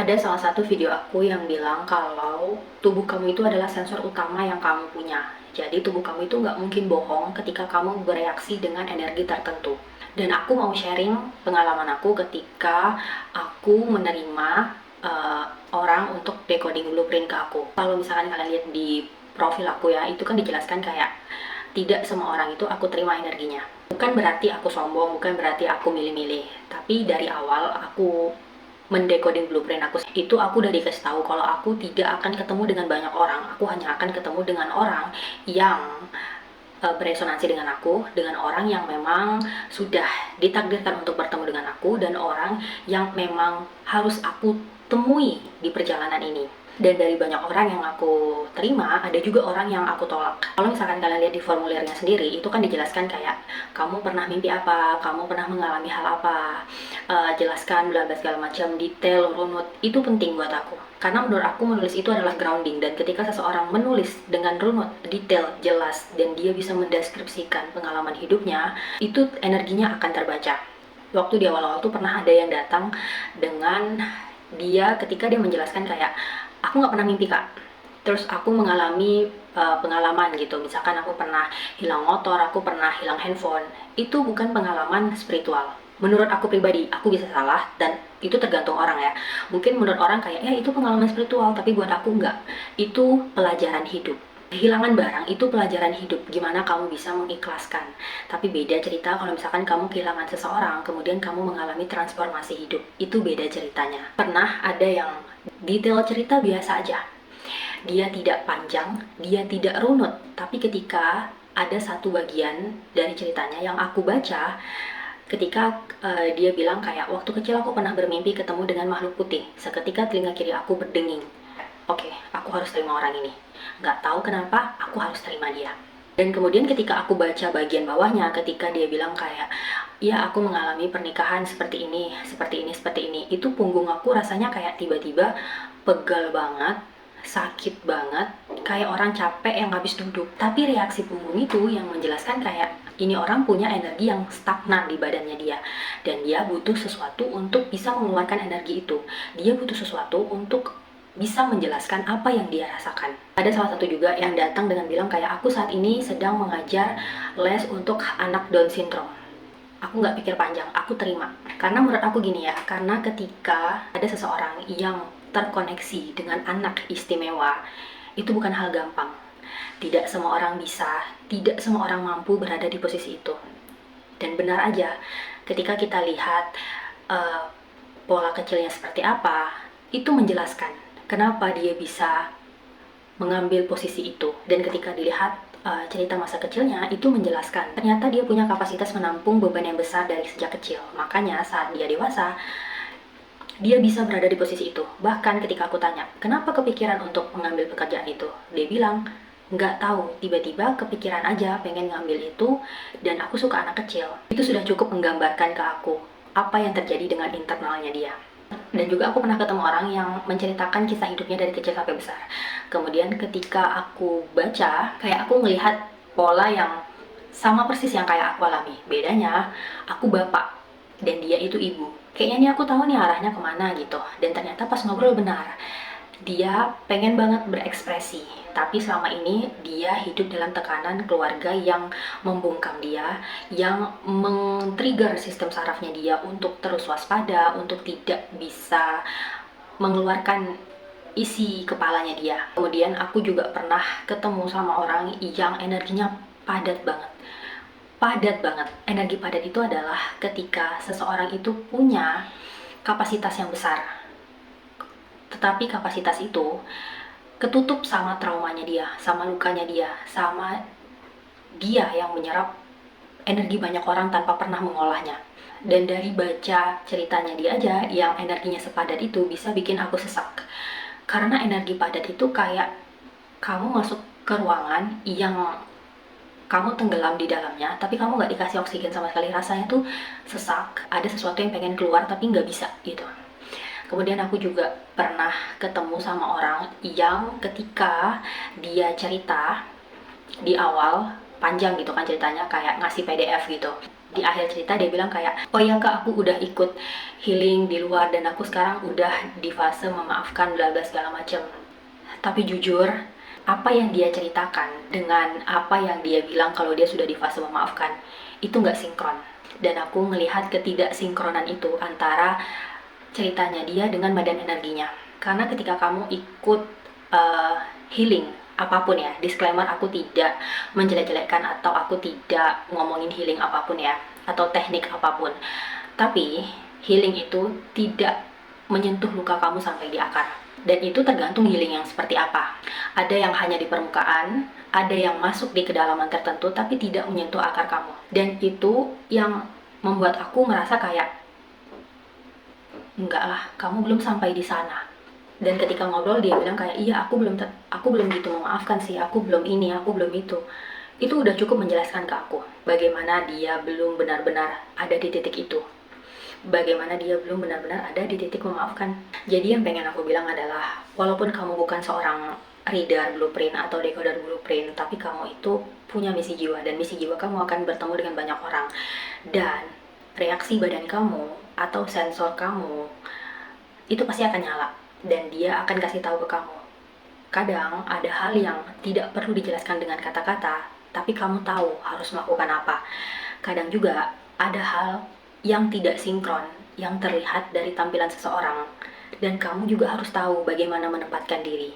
Ada salah satu video aku yang bilang kalau tubuh kamu itu adalah sensor utama yang kamu punya. Jadi tubuh kamu itu nggak mungkin bohong ketika kamu bereaksi dengan energi tertentu. Dan aku mau sharing pengalaman aku ketika aku menerima orang untuk decoding blueprint ke aku. Kalau misalkan kalian lihat di profil aku ya, itu kan dijelaskan kayak tidak semua orang itu aku terima energinya. Bukan berarti aku sombong, bukan berarti aku milih-milih. Tapi dari awal aku mendecoding blueprint aku udah dikasih tahu kalau aku tidak akan ketemu dengan banyak orang, aku hanya akan ketemu dengan orang yang beresonansi dengan aku, dengan orang yang memang sudah ditakdirkan untuk bertemu dengan aku, dan orang yang memang harus aku temui di perjalanan ini. Dan dari banyak orang yang aku terima, ada juga orang yang aku tolak. Kalau misalkan kalian lihat di formulirnya sendiri, itu kan dijelaskan kayak kamu pernah mimpi apa, kamu pernah mengalami hal apa, jelaskan bla bla segala macam, detail, runut. Itu penting buat aku. Karena menurut aku menulis itu adalah grounding, dan ketika seseorang menulis dengan runut, detail, jelas, dan dia bisa mendeskripsikan pengalaman hidupnya, itu energinya akan terbaca. Waktu di awal-awal tuh pernah ada yang datang dengan dia ketika dia menjelaskan kayak aku nggak pernah mimpi kak, terus aku mengalami pengalaman gitu, misalkan aku pernah hilang motor, aku pernah hilang handphone. Itu bukan pengalaman spiritual. Menurut aku pribadi, aku bisa salah dan itu tergantung orang ya. Mungkin menurut orang kayak ya itu pengalaman spiritual, tapi buat aku enggak. Itu pelajaran hidup. Kehilangan barang itu pelajaran hidup, gimana kamu bisa mengikhlaskan. Tapi beda cerita kalau misalkan kamu kehilangan seseorang, kemudian kamu mengalami transformasi hidup. Itu beda ceritanya. Pernah ada yang detail cerita biasa aja, dia tidak panjang, dia tidak runut, tapi ketika ada satu bagian dari ceritanya yang aku baca, ketika dia bilang kayak waktu kecil aku pernah bermimpi ketemu dengan makhluk putih, seketika telinga kiri aku berdenging. Oke, aku harus terima orang ini. Nggak tahu kenapa, aku harus terima dia. Dan kemudian ketika aku baca bagian bawahnya, ketika dia bilang kayak, ya aku mengalami pernikahan seperti ini, seperti ini, seperti ini. Itu punggung aku rasanya kayak tiba-tiba pegal banget, sakit banget, kayak orang capek yang habis duduk. Tapi reaksi punggung itu yang menjelaskan kayak, ini orang punya energi yang stagnan di badannya dia. Dan dia butuh sesuatu untuk bisa mengeluarkan energi itu. Dia butuh sesuatu untuk bisa menjelaskan apa yang dia rasakan. Ada salah satu juga yang datang dengan bilang kayak aku saat ini sedang mengajar les untuk anak Down syndrome. Aku nggak pikir panjang, aku terima. Karena menurut aku gini ya, karena ketika ada seseorang yang terkoneksi dengan anak istimewa, itu bukan hal gampang. Tidak semua orang bisa, tidak semua orang mampu berada di posisi itu. Dan benar aja, ketika kita lihat pola kecilnya seperti apa, itu menjelaskan kenapa dia bisa mengambil posisi itu. Dan ketika dilihat cerita masa kecilnya, itu menjelaskan ternyata dia punya kapasitas menampung beban yang besar dari sejak kecil. Makanya saat dia dewasa, dia bisa berada di posisi itu. Bahkan ketika aku tanya, kenapa kepikiran untuk mengambil pekerjaan itu? Dia bilang, nggak tahu, tiba-tiba kepikiran aja pengen ngambil itu, dan aku suka anak kecil. Itu sudah cukup menggambarkan ke aku apa yang terjadi dengan internalnya dia. Dan juga aku pernah ketemu orang yang menceritakan kisah hidupnya dari kecil sampai besar. Kemudian ketika aku baca, kayak aku melihat pola yang sama persis yang kayak aku alami. Bedanya, aku bapak dan dia itu ibu. Kayaknya nih aku tahu nih arahnya kemana gitu. Dan ternyata pas ngobrol benar, dia pengen banget berekspresi, tapi selama ini dia hidup dalam tekanan keluarga yang membungkam dia, yang men-trigger sistem sarafnya dia untuk terus waspada, untuk tidak bisa mengeluarkan isi kepalanya dia. Kemudian aku juga pernah ketemu sama orang yang energinya padat banget. Padat banget. Energi padat itu adalah ketika seseorang itu punya kapasitas yang besar, tetapi kapasitas itu ketutup sama traumanya dia, sama lukanya dia, sama dia yang menyerap energi banyak orang tanpa pernah mengolahnya. Dan dari baca ceritanya dia aja yang energinya sepadat itu bisa bikin aku sesak. Karena energi padat itu kayak kamu masuk ke ruangan yang kamu tenggelam di dalamnya, tapi kamu nggak dikasih oksigen sama sekali. Rasanya tuh sesak, ada sesuatu yang pengen keluar tapi nggak bisa gitu. Kemudian aku juga pernah ketemu sama orang yang ketika dia cerita di awal, panjang gitu kan ceritanya, kayak ngasih PDF gitu. Di akhir cerita dia bilang kayak, oh ya kak, aku udah ikut healing di luar dan aku sekarang udah di fase memaafkan bla bla segala macem. Tapi jujur, apa yang dia ceritakan dengan apa yang dia bilang kalau dia sudah di fase memaafkan, itu nggak sinkron. Dan aku melihat ketidaksinkronan itu antara ceritanya dia dengan badan energinya. Karena ketika kamu ikut healing, apapun ya, disclaimer, aku tidak menjelek-jelekkan atau aku tidak ngomongin healing apapun ya, atau teknik apapun. Tapi healing itu tidak menyentuh luka kamu sampai di akar. Dan itu tergantung healing yang seperti apa. Ada yang hanya di permukaan, ada yang masuk di kedalaman tertentu tapi tidak menyentuh akar kamu. Dan itu yang membuat aku merasa kayak, enggak lah, kamu belum sampai di sana. Dan ketika ngobrol dia bilang kayak, iya aku belum gitu memaafkan sih, aku belum ini, aku belum itu. Itu udah cukup menjelaskan ke aku bagaimana dia belum benar-benar ada di titik itu, bagaimana dia belum benar-benar ada di titik memaafkan. Jadi yang pengen aku bilang adalah, walaupun kamu bukan seorang reader blueprint atau decoder blueprint, tapi kamu itu punya misi jiwa, dan misi jiwa kamu akan bertemu dengan banyak orang. Dan reaksi badan kamu atau sensor kamu itu pasti akan nyala, dan dia akan kasih tahu ke kamu. Kadang ada hal yang tidak perlu dijelaskan dengan kata-kata, tapi kamu tahu harus melakukan apa. Kadang juga ada hal yang tidak sinkron, yang terlihat dari tampilan seseorang, dan kamu juga harus tahu bagaimana menempatkan diri.